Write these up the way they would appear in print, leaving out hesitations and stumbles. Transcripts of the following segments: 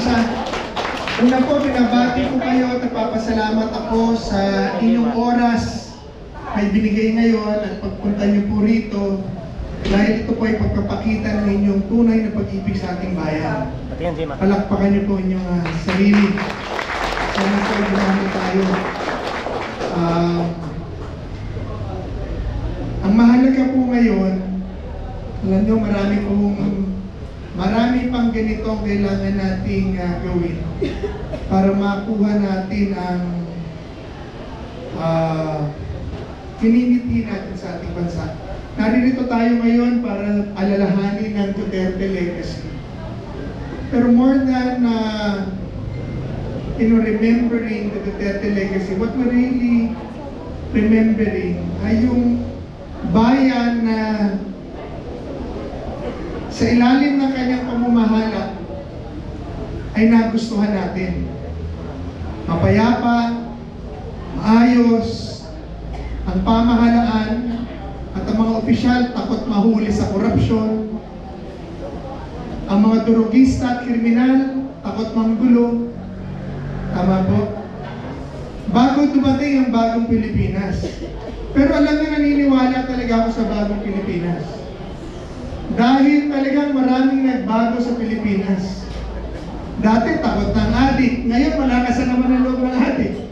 isa. Una po, binabati ko kayo at nagpapasalamat ako sa inyong oras ay binigay ngayon at pagpunta niyo po rito dahil ito po ay pagpapakita ng inyong tunay na pag-ibig sa ating bayan. Palakpakan niyo po inyong sarili. Sana po ay dumami tayo. Ang mahalaga po ngayon, alam niyo marami pang ganito ang kailangan nating gawin para makuha natin ang hinihiti natin sa ating bansa. Naririto tayo ngayon para alalahanin ang Duterte legacy. Pero more than remembering the Duterte legacy, what we're really remembering ay yung bayan na sa ilalim ng kanyang pamamahala ay nagustuhan natin. Mapayapa, maayos, ang pamahalaan at ang mga opisyal takot mahuli sa korupsyon. Ang mga durugista at kriminal takot manggulo. Tama po? Bago dumating ang bagong Pilipinas. Pero alam na naniniwala talaga ako sa bagong Pilipinas. Dahil talagang maraming nagbago sa Pilipinas. Dati takot ng adik, ngayon malakas na naman ang loob ng adik.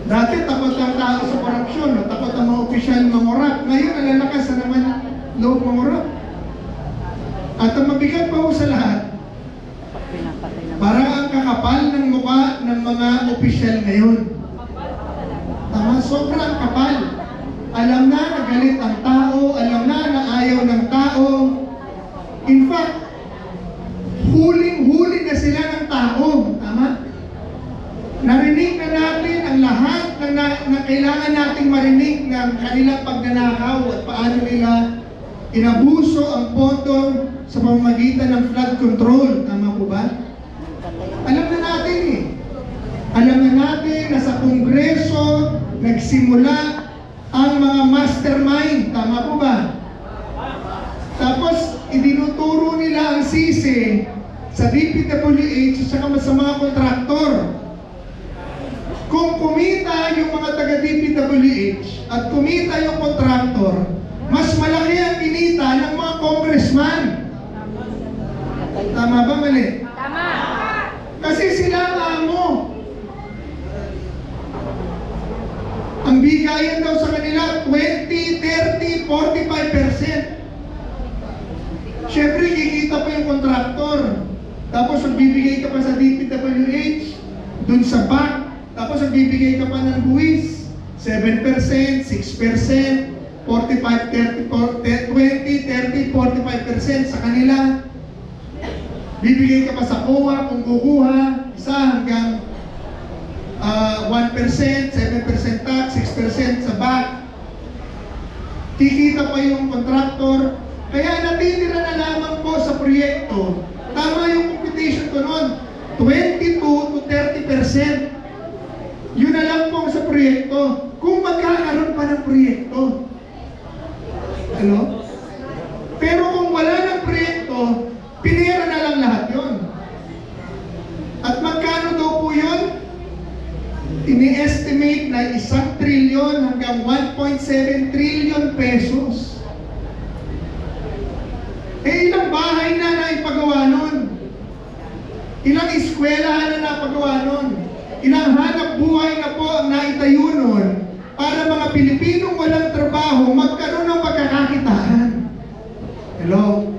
Dati takot ang tao sa korupsyon, takot ang mga opisyal mangurap. Ngayon alalakas na naman ang loob mangurap. At ang mabigat pa ho sa lahat, parang ang kakapal ng mukha ng mga opisyal ngayon. Tama, sobrang kapal. Alam na galit ang tao, alam na ayaw ng tao. In fact, huling-huli na sila ng tao. Tama? Narinig na natin ang lahat na kailangan nating marinig ng kanilang pagnanakaw at paano nila inabuso ang pondo sa pamamagitan ng flood control. Tama po ba? Alam na natin eh. Alam na natin na sa Kongreso nagsimula ang mga mastermind. Tama po ba? Tapos, idinuturo nila ang sisi sa DPWH at saka sa mga kontraktor. Kung kumita yung mga taga-DPWH at kumita yung kontraktor, mas malaki ang kinita ng mga congressman. Tama ba, mali? Tama! Kasi sila ang amo. Ang bigayan daw sa kanila, 20, 30, 45%. Siyempre, kikita pa yung kontraktor. Tapos, magbibigay ka pa sa DPWH, dun sa back. Tapos, magbibigay ka pa ng buwis. 7%, 6%, 45, 30, 20, 30, 45% sa kanila. Bibigay ka pa sa COA kung kukuha, isa hanggang 1%, 7% tax, 6% sa back. Kikita pa yung kontraktor. Kaya natitira na lamang po sa proyekto. Tama yung computation ko noon, 22 to 30%. Yun na lang po sa proyekto. Kung magkakaroon pa ng proyekto. Ano? Pero kung wala ng proyekto, pinira na lang lahat yun. At magkano daw po yun? Ini-estimate na 1 trilyon hanggang 1.7 trillion pesos. Eh, ilang bahay na naipagawa nun? Ilang eskwelahan na napagawa nun? Ilang hanap buhay na po ang naitayo nun para mga Pilipinong walang trabaho magkaroon ng pagkakakitaan? Hello?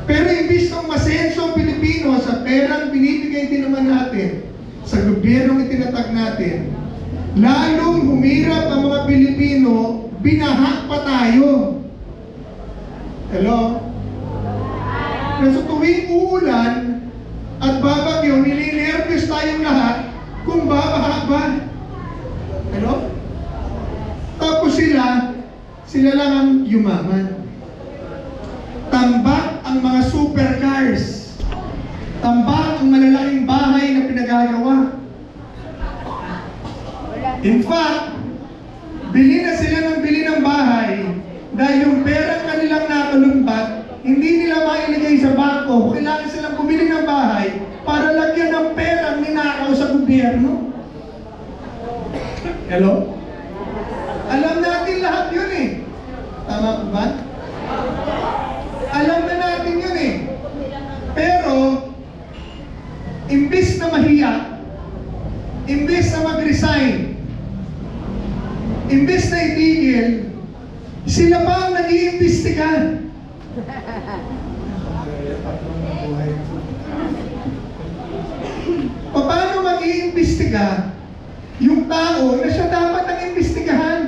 Pero imbis ng masenso ang Pilipino sa perang binibigay din naman natin, sa gobyernong itinatag natin, lalong humirap ang mga Pilipino, binaha pa tayo. Hello? Nasa tuwing uulan at babagyo, nilinervous tayong lahat kung babaha ba. Hello? Tapos sila lang ang yumaman. Tambak ang mga supercars. Tambak ang malalaking bahay na pinagagawa. In fact, bili na sila ng bahay dahil yung perang kanilang nakalumbat, hindi nila mailigay sa bangko. Kailangan silang bumili bumili ng bahay para lagyan ng perang ninakaw sa gobyerno. Hello? Alam natin lahat yun eh. Tama po ba? Alam na natin yun eh. Pero, imbis na mahiya, imbis na mag-resign, imbis na itigil, sila pa ang nag-iimbestiga. Paano mag-iimbestiga yung tao na siya dapat ang imbestigahan?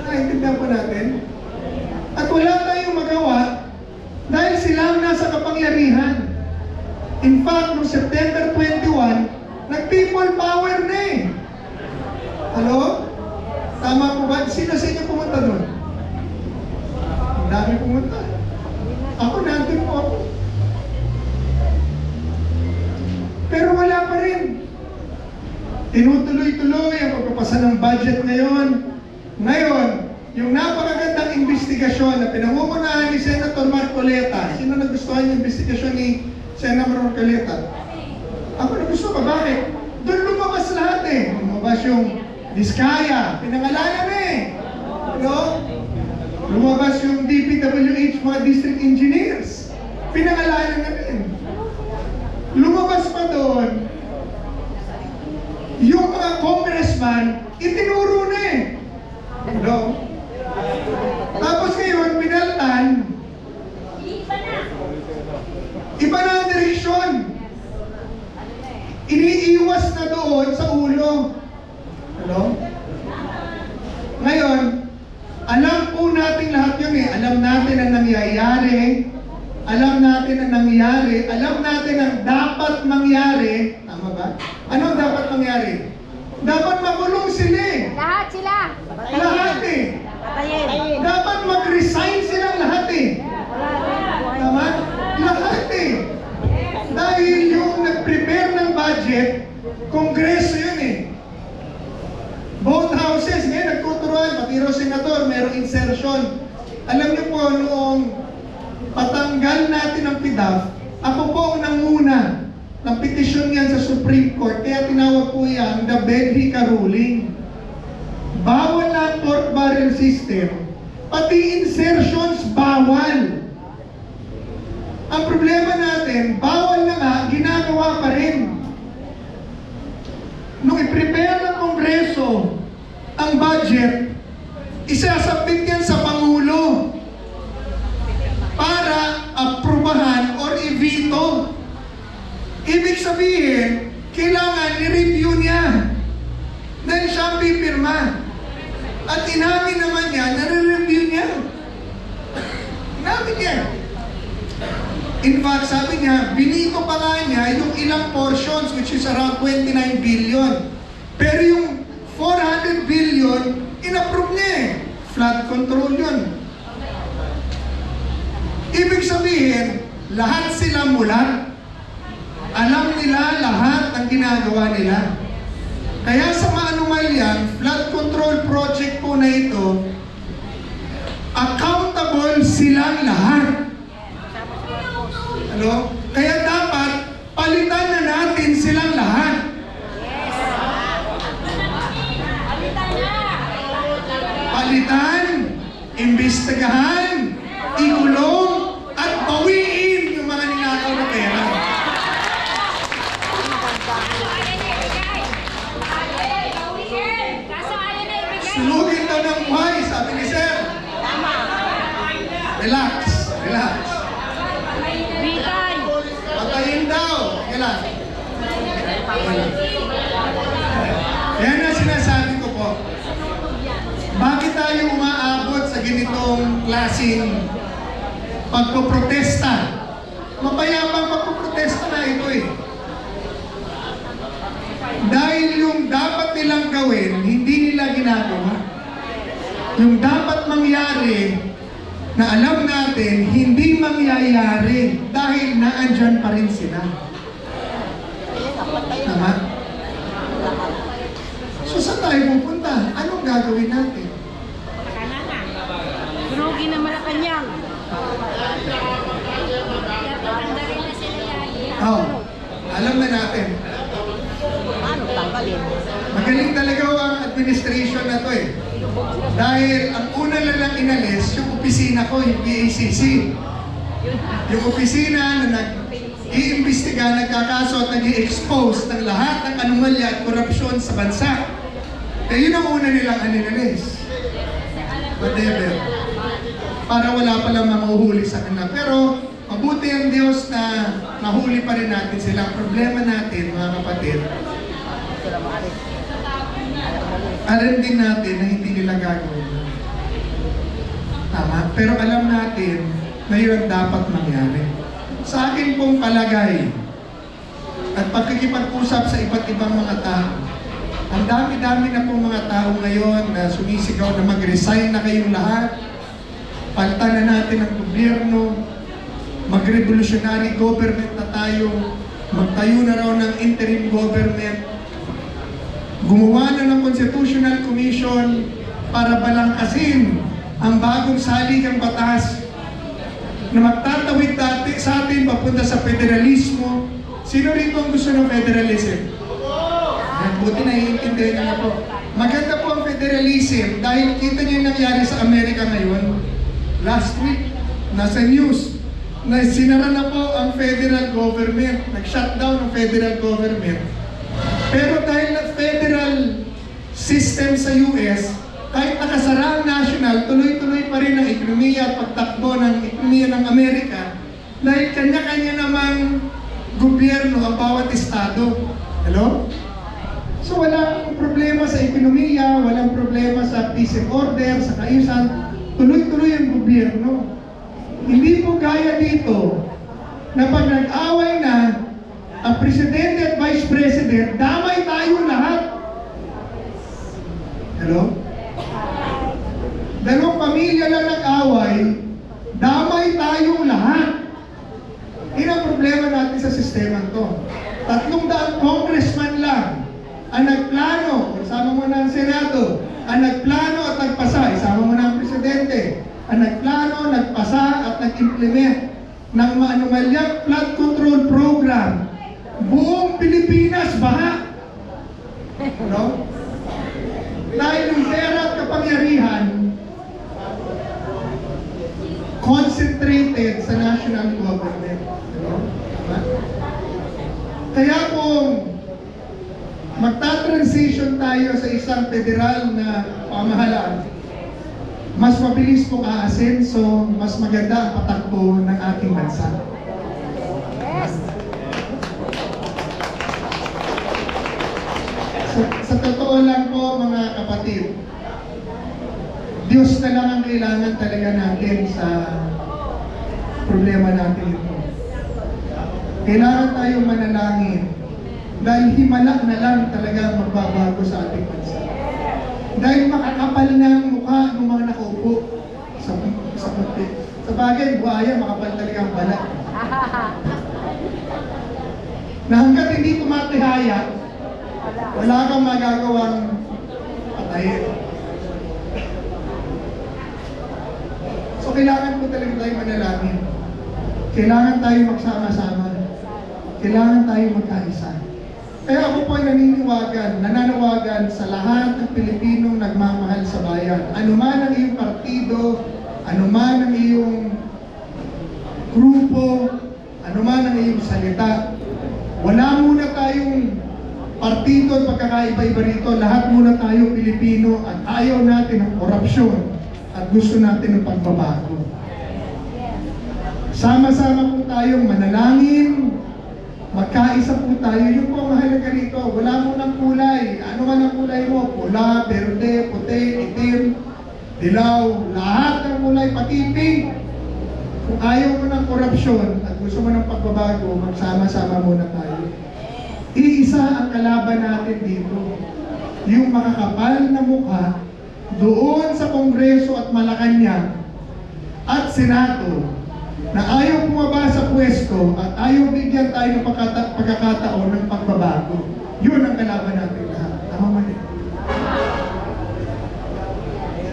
Naintindihan po natin? At wala tayong magawa dahil sila ang nasa kapangyarihan. In fact, noong September 21, nag-people power na eh. Hello? Tama po ba? Sino sa inyo pumunta doon? Ang dami pumunta. Ako, nandun po ako. Pero wala pa rin. Tinutuloy-tuloy ang pagpapasa ng budget ngayon. Ngayon, yung napakagandang investigasyon na pinangungunahan ni Senator Marcoleta. Sino nagustuhan yung investigasyon ni Senator Marcoleta? Ako nagusto ko. Bakit? Doon lumabas lahat eh. Lumabas yung Diskaya. Pinangalanan eh. No? Lumabas yung DPWH, mga district engineers. Pinangalanan na rin. Lumabas pa doon yung mga congressman, itinuro na eh. No? Tapos ngayon, pinaltan, iba na ang direksyon. Iniiwas na doon sa ulo. Hello? Ngayon, alam po natin lahat yun eh. Alam natin ang nangyayari. Alam natin ang nangyayari. Alam natin ang dapat mangyari. Tama ba? Ano ang dapat mangyari? Dapat makulong sila eh. Lahat sila. Lahat eh. Patayin. Dapat mag-resign silang lahat eh. Tama? Lahat eh. Dahil yung nag-prepare ng budget, Kongreso yun eh. Both houses, ngayon nagtuturuan, pati raw senator, merong insertion. Alam niyo po, noong patanggal natin ang PDAF, ako po ang nanguna ng petisyon yan sa Supreme Court, kaya tinawag po yan the Bedrica ruling. Bawal na ang pork barrel system, pati insertions bawal. Ang problema natin, bawal na nga, ginagawa pa rin. Nung i-prepare ng Kongreso ang budget, isasabit yan sa Pangulo para aprubahan or i-veto. Ibig sabihin, kailangan i-review niya dahil siya ang pipirma. At inamin naman niya, nare-review niya. Inamin niya. In fact, sabi niya, binito pa nga niya yung ilang portions, which is around 29 billion. Pero yung 400 billion, in-approve niya eh. Flood control yun. Ibig sabihin, lahat sila mulat. Alam nila lahat ang ginagawa nila. Kaya sa maanumalyan, flood control project po na ito, accountable silang lahat. Ano? Kaya dapat palitan na natin silang lahat. Palitan, imbestigahan, ikulong, at bawiin yung mga ninakaw na pera. Sulugin daw ng buhay, sabi ni Sir. Relax, relax. Patayin daw. Kailan? Yan ang sinasabi ko po. Bakit tayo umaabot sa ganitong klaseng pagpoprotesta? Mapayapang pagpoprotesta na ito eh. Dahil yung dapat nilang gawin, hindi nila ginagawa. Yung dapat mangyari, na alam natin, hindi mangyayari dahil naandyan pa rin sila. Tama? So saan tayo pupunta? Anong gagawin natin? Durugin na Malacanang. Oh, alam na natin. Paano tanggalin? Magaling talaga ang administration na to eh. Dahil ang una lang inalis, yung opisina ko, yung PACC. Yung opisina na nag-iimbestiga, nagkakaso at nag-i-expose ng lahat ng anomalya at korupsyon sa bansa. Kaya yun ang una nilang inalis. Whatever. Para wala palang mahuhuli sa kanila. Pero mabuti ang Diyos na nahuli pa rin natin sila. Ang problema natin, mga kapatid, alam din natin na hindi nila gagawin. Tama? Pero alam natin na yun dapat mangyari. Sa akin pong palagay at pagkikipag-usap sa iba't ibang mga tao, ang dami-dami na pong mga tao ngayon na sumisigaw na mag-resign na kayong lahat, palitan na natin ang gobyerno, mag-revolutionary government na tayo, magtayo na raw ng interim government, gumawa na ng Constitutional Commission para balangkasin ang bagong saligang batas na magtatawid dati sa atin papunta sa federalismo. Sino rito ang gusto ng federalism? Buti naiintindihan niyo na po. Maganda po ang federalism dahil kita niyo yung nangyari sa Amerika ngayon. Last week, nasa news na sinara na po ang federal government. Nag-shutdown ang federal government. Pero dahil na federal system sa US, kahit nakasara ang national, tuloy-tuloy pa rin ang ekonomiya at pagtakbo ng ekonomiya ng Amerika dahil kanya-kanya namang gobyerno ang bawat estado. Hello? So walang problema sa ekonomiya, walang problema sa peace and order, sa kaayusan, tuloy-tuloy ang gobyerno. Hindi po gaya dito na pag nag-away na ang Presidente at Vice President, damay tayong lahat. Hello? Dalawang pamilya lang nag-away, damay tayong lahat. Yun ang problema natin sa sistema to. 300 congressman lang ang nagplano, isama mo na ang Senado, ang nagplano at nagpasa, isama mo na ang Presidente, ang nagplano, nagpasa at nag-implement ng maanumalyang flood control program. Buong Pilipinas, baha. No? Dahil yung pera at kapangyarihan concentrated sa national government. No? Kaya kung magta-transition tayo sa isang federal na pamahalaan, mas mabilis pong aasenso, mas maganda ang patakbo ng ating bansa. Sa totoo lang po mga kapatid, Diyos na lang ang kailangan talaga natin sa problema natin ito. Kailangan tayong manalangin dahil himala na lang talaga ang magbabago sa ating bansa. Dahil makakapal na ang mukha ng mga nakaupo sa puti. Sa bagay, buhaya, makapal talaga ang balat. Na hanggat hindi tumatihaya, wala kang magagawang patayin. So kailangan po talaga tayo manalangin. Kailangan tayo magsama-sama. Kailangan tayo magkaisa. Kaya ako po ay nananawagan sa lahat ng Pilipinong nagmamahal sa bayan. Ano man ang iyong partido, ano man ang iyong grupo, ano man ang iyong salita, wala muna tayong partido at pagkakaiba-iba rito. Lahat muna tayo Pilipino at ayaw natin ng korupsyon at gusto natin ng pagbabago. Sama-sama po tayong manalangin, magkaisa po tayo. Yung po mahalaga rito, wala mo ng kulay. Ano man ang kulay mo? Pula, berde, puti, itim, dilaw, lahat ng kulay, pati pink. Kung ayaw mo ng korupsyon at gusto mo ng pagbabago, magsama-sama muna tayo. Iisa ang kalaban natin dito. Yung makakapal na mukha doon sa Kongreso at Malacanang at Senado na ayaw bumaba sa pwesto at ayaw bigyan tayo ng pagkakataon ng pagbabago. Yun ang kalaban natin lahat. Tama ba rin?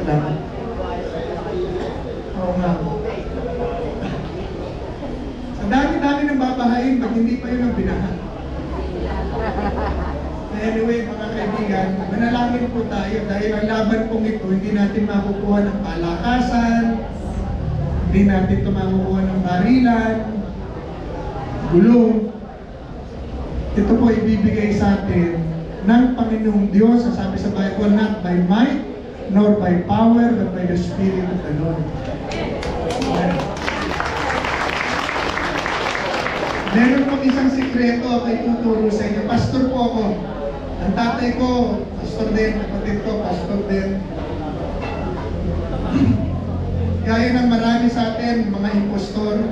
Salamat. Oo nga. Sa dami-dami ng babahain, pag hindi pa yun Anyway, mga kaibigan, manalangin po tayo dahil ang laban pong ito, hindi natin makukuha ng palakasan, hindi natin ito makukuha ng barilan, gulo. Ito po ibibigay sa atin ng Panginoong Diyos, ang sabi sa Bible, not by might, nor by power, but by the Spirit of the Lord. Amen. Meron pong isang sikreto ako ituturo sa inyo. Pastor po ako. Ang tatay ko, pastor din. Kapatid ko, pastor din. Gaya ng marami sa atin, mga impostor.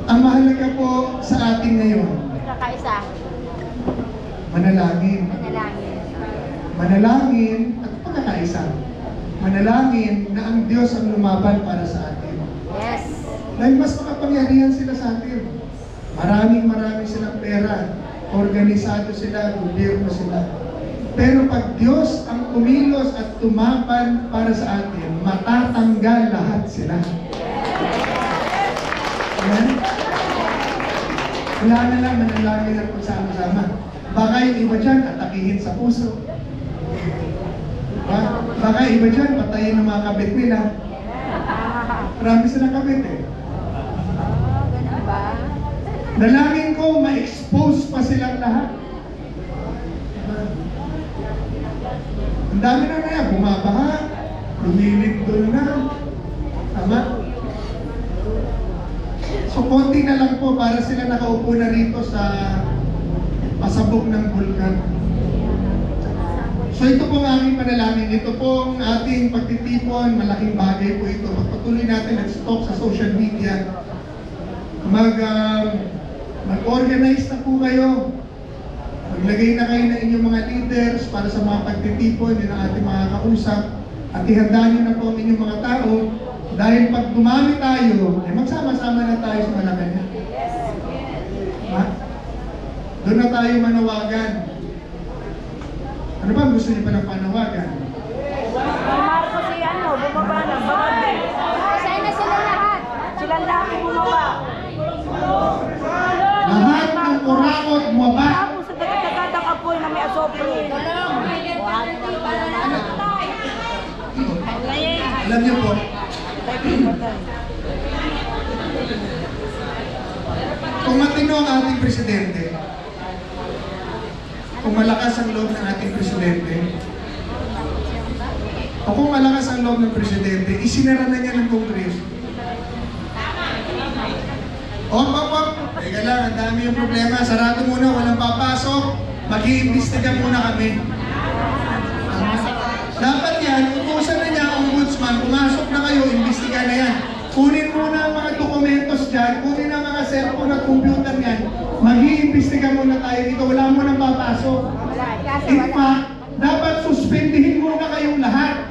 Ang mahalaga po sa atin ngayon, Kakaisa. manalangin. Manalangin. Manalangin at pagkakaisa. Manalangin na ang Diyos ang lumaban para sa atin. Yes. Dahil mas makapangyarihan sila sa atin. Maraming silang pera. Organisado sila, gobyerno sila. Pero pag Diyos ang kumilos at tumapan para sa atin, matatanggal lahat sila. Amen? Wala na lang, manalangin at pagsama-sama. Baka yung iba dyan, atakihin sa puso. Baka iba dyan, patayin ng mga kabit nila. Marami silang kabit eh. Ganun ba? Dalangin ko, ma-expose pa silang lahat. Ang dami na yan, bumabaha, lumilipdol na. Tama? So, konti na lang po para sila nakaupo na rito sa pasabog ng bulkan. So, ito po ang aking panalangin. Ito po ang ating pagtitipon. Malaking bagay po ito. Pagpatuloy natin at stop sa social media. Mag-organize na po kayo. Maglagay na kayo ng inyong mga leaders para sa mga pagtitipon, yun ang ating mga kausap. At ihanda nyo na po ang inyong mga tao. Dahil pag dumami tayo, ay magsama-sama na tayo sa Malacanang. Ha? Doon na tayo manawagan. Ano ba gusto niyo pa ng panawagan? Marco si bumaba na. Saan na sila lahat? Sila lahat bumaba. Lahat ng kurakot bumaba. Tapos sa tagatagad apoy na may asopro. Alam niyo po, kung matino ang ating presidente, kung malakas ang loob ng ating presidente, o kung malakas ang loob ng presidente, isinara na niya ng Kongreso. Teka lang, ang dami yung problema. Sarado muna, walang papasok. Mag-iimbestiga muna kami. Dapat yan, utusan na niya ang ombudsman. Pumasok na kayo, imbestiga na yan. Kunin muna ang mga dokumentos dyan, kunin ang mga cellphone at computer yan. Mag-iimbestiga muna tayo dito. Wala mo nang papasok. In fact, dapat suspendihin muna kayong lahat.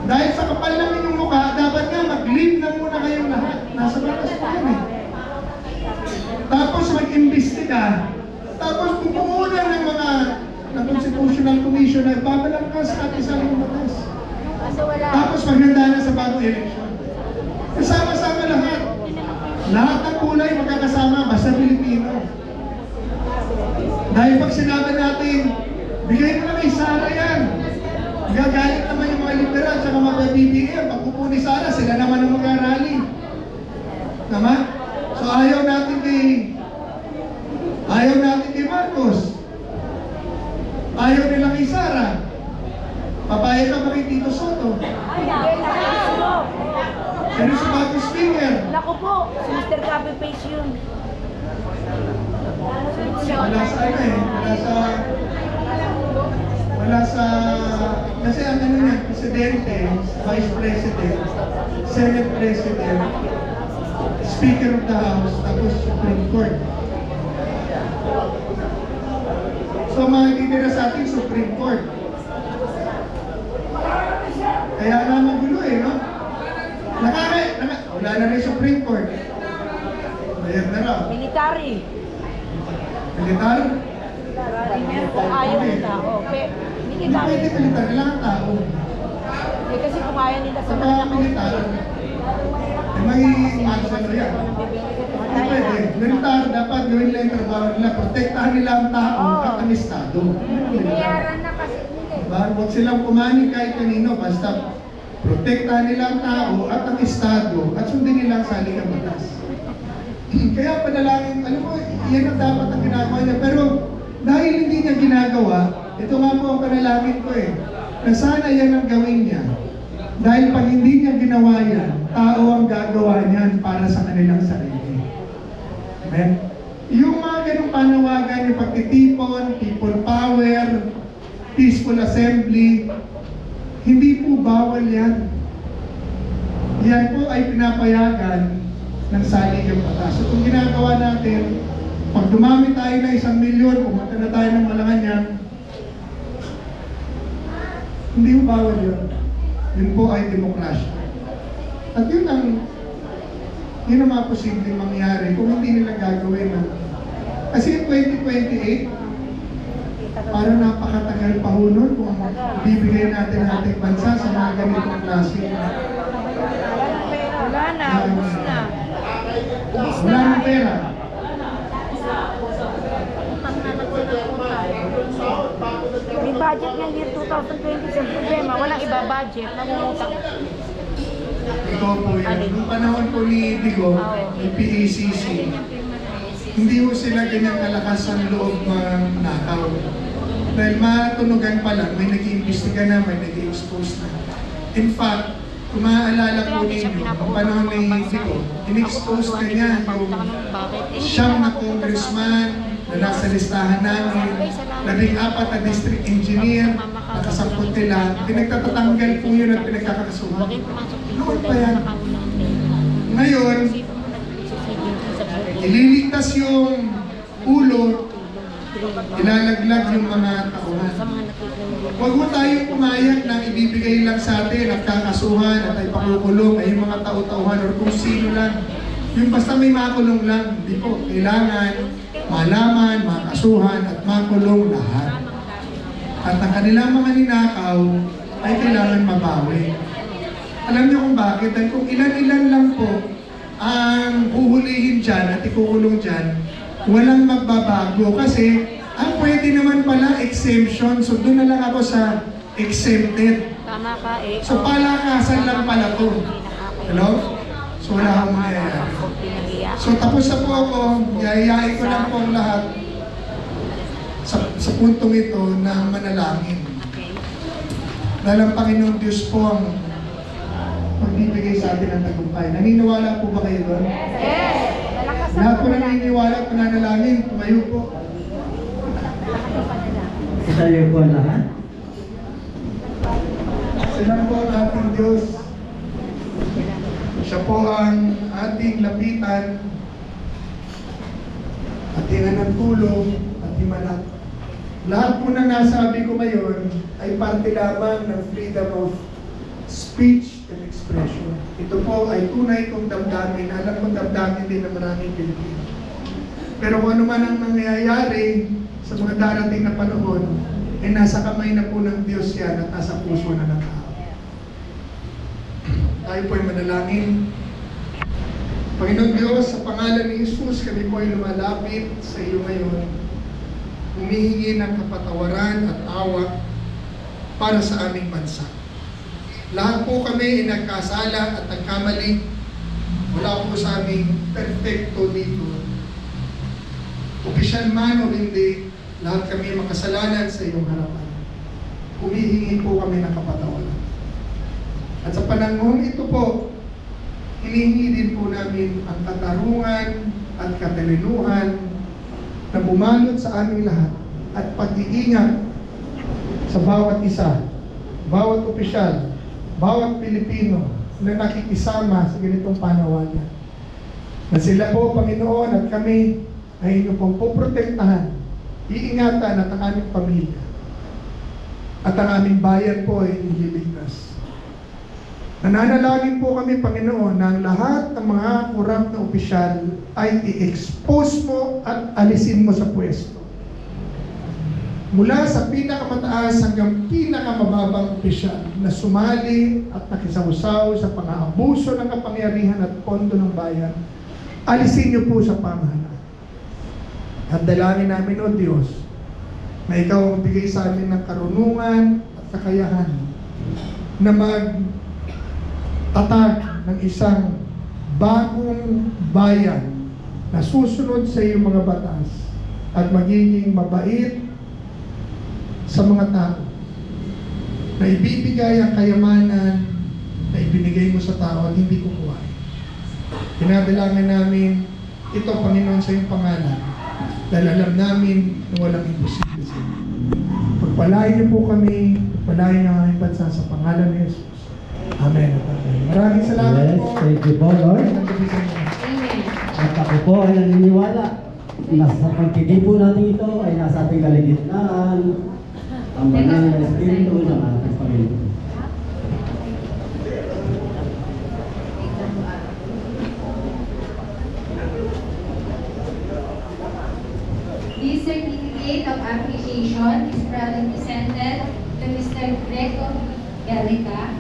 Dahil sa kapal ng inyong mukha, dapat nga mag-leave na muna kayong lahat. Nasa batas pa yan eh. Tapos mag-imbestiga. Tapos pumuna ng mga Constitutional Commission na babalangkas at isang batas. Tapos maghanda na sa bagong eleksyon. Kasama-sama lahat. Lahat ng kulay magkakasama, basta Pilipino. Dahil pag sinabi natin, bigay mo na kay Sara yan. Gagalit naman yung mga liberal at mga BBM. Pag pupuni Sara, sila naman ang mag-arali. Tama? So ayaw natin kay Marcos. Ayaw nila kay Sara. Papayag ka ba kay Tito Soto? Pero sa bagong speaker. Naku po, si Mr. Copy Paste yun. Wala sa kasi ang ano niya, presidente, vice president, senate president, speaker of the house, tapos Supreme Court. So makikita sa ating Supreme Court. Kaya nga magulo eh, no? Wala na rin Supreme Court. Bayag na raw. Military. Militar? Meron kung ayaw nila. Hindi Military. pwede militar, kailangan tao. Kasi kung ayaw nila sa Sa mga mga militar, may martial yan. Hindi pwede. Militar, dapat gawin nila yung trabaho nila, protektahan nila ang tao Oo. at ang Estado. Binayaran na kasi nila. Diba? Huwag silang kumanin kahit kanino, basta protektahan nila ang tao at ang Estado at sundin nila ang saligang batas. Kaya panalangin, alam mo, yan ang dapat ang ginagawa niya. Pero dahil hindi niya ginagawa, ito nga po ang panalangin ko na sana yan ang gawin niya. Dahil pag hindi niya ginawa yan, tao ang gagawa niyan para sa kanilang sarili. Amen? Yung mga ganong panawagan, yung pagtitipon, people power, peaceful assembly, hindi po bawal yan. Yan po ay pinapayagan ng saligang batas. So kung ginagawa natin, pag dumami tayo na 1 milyon, pumunta na tayo ng Malacanang, hindi po bawal yun. Yun po ay demokrasya. At yun ang mga posibleng mangyari kung hindi nila gagawin. Kasi 2028, parang napakatagal pa ho nun kung bibigay natin ang ating bansa sa mga ganitong klase. Wala na, ubus na. Wala ng pera. May budget ng year 2020 sa problema, walang iba budget, namumutang. Ito po yun. Noong panahon po ni Digo, ni PACC, hindi po sila ganyang kalakas ang loob nakaw. Dahil matunugan pa lang, may nag-iimbestiga na, may nag-i-expose na. In fact, kung maaalala po ninyo, ang panahon ni Digo, in-expose na niya yung siyam na congressman na nasa listahan namin, 14 na district engineer, nakasampot nila, pinagtatatanggal po yun at pinagkakasuhan. Noon pa yan. Ngayon, ililigtas yung ulo, ilalaglag yung mga tauhan. Huwag mo tayong pumayag na ibibigay lang sa atin at kakasuhan at ay pakukulong ay yung mga tao-tauhan or kung sino lang. Yung basta may makulong lang, hindi po. Kailangan malaman, makasuhan at makulong lahat. At ang kanilang mga ninakaw ay kailangan mabawi. Alam niyo kung bakit? Dahil kung ilan-ilan lang po ang huhulihin dyan at ikukulong dyan, walang magbabago kasi ang pwede naman pala exemption. So doon na lang ako sa exempted. Tama ka eh. So palakasan lang pala to. Hello? So wala akong mangyayari. So tapos na po ako, yayayain ko lang po ang lahat sa puntong ito na manalangin. Dahil ang Panginoon Diyos po ang magbibigay sa atin ng tagumpay. Naniniwala po ba kayo doon? Yes! Malakas ang Lahat po panalangin. naniniwala at pananalangin, tumayo po. Tayo po lahat. Sila po ang ating Diyos. Siya po ang ating lapitan, atingan ng tulong, at himalat. Lahat po na nasabi ko ngayon ay parte lamang ng freedom of speech and expression. Ito po ay tunay kong damdamin. Alam kong damdamin din ng maraming Pilipino. Pero kung ano man ang nangyayari sa mga darating na panahon, ay nasa kamay na po ng Diyos yan at nasa puso na ng tao. Tayo po ay manalangin. Panginoon Diyos, sa pangalan ni Jesus, kami po ay lumalapit sa iyo ngayon. Humihingi ng kapatawaran at awa para sa aming bansa. Lahat po kami ay nagkasala at nagkamali. Wala po sa aming perfecto dito. Opisyal man o hindi, lahat kami makasalanan sa iyong harapan. Humihingi po kami ng kapatawaran. At sa panahon ito po, hinihingi din po namin ang katarungan at katalinuhan na bumalot sa aming lahat at pag-iingat sa bawat isa, bawat opisyal, bawat Pilipino na nakikisama sa ganitong panawagan. Na sila po, Panginoon, at kami ay inyo pong poprotektahan, iingatan at ang aming pamilya at ang aming bayan po ay ililigtas. Nananalangin po kami, Panginoon, na ang lahat ng mga korap na opisyal ay i-expose mo at alisin mo sa pwesto. Mula sa pinakamataas hanggang pinakamababang opisyal na sumali at nakisawsaw sa pang-aabuso ng kapangyarihan at pondo ng bayan, alisin niyo po sa pamahalaan. At dalangin namin, O Diyos, na Ikaw ang bigay sa amin ng karunungan at kakayahan na magtatag ng isang bagong bayan na susunod sa iyong mga batas at magiging mabait sa mga tao, na ibibigay ang kayamanan na ibinigay mo sa tao at hindi kukuhain. Dinadalangin namin ito, Panginoon, sa iyong pangalan, dahil alam namin na walang imposible sa iyo. Pagpalain niyo po kami, pagpalain niyo ang aming bansa sa pangalan ni Jesus. Amen. Amen. Maraming salamat Yes, po. thank you po, Lord. Magandang gabi sa inyo. Amen. At ako po ay naniniwala na sa pagkikipo natin ito ay nasa ating kaligitnaan ang banal na Espiritu ng ating Panginoon. This certificate of appreciation is proudly presented to Mr. Greco Galica,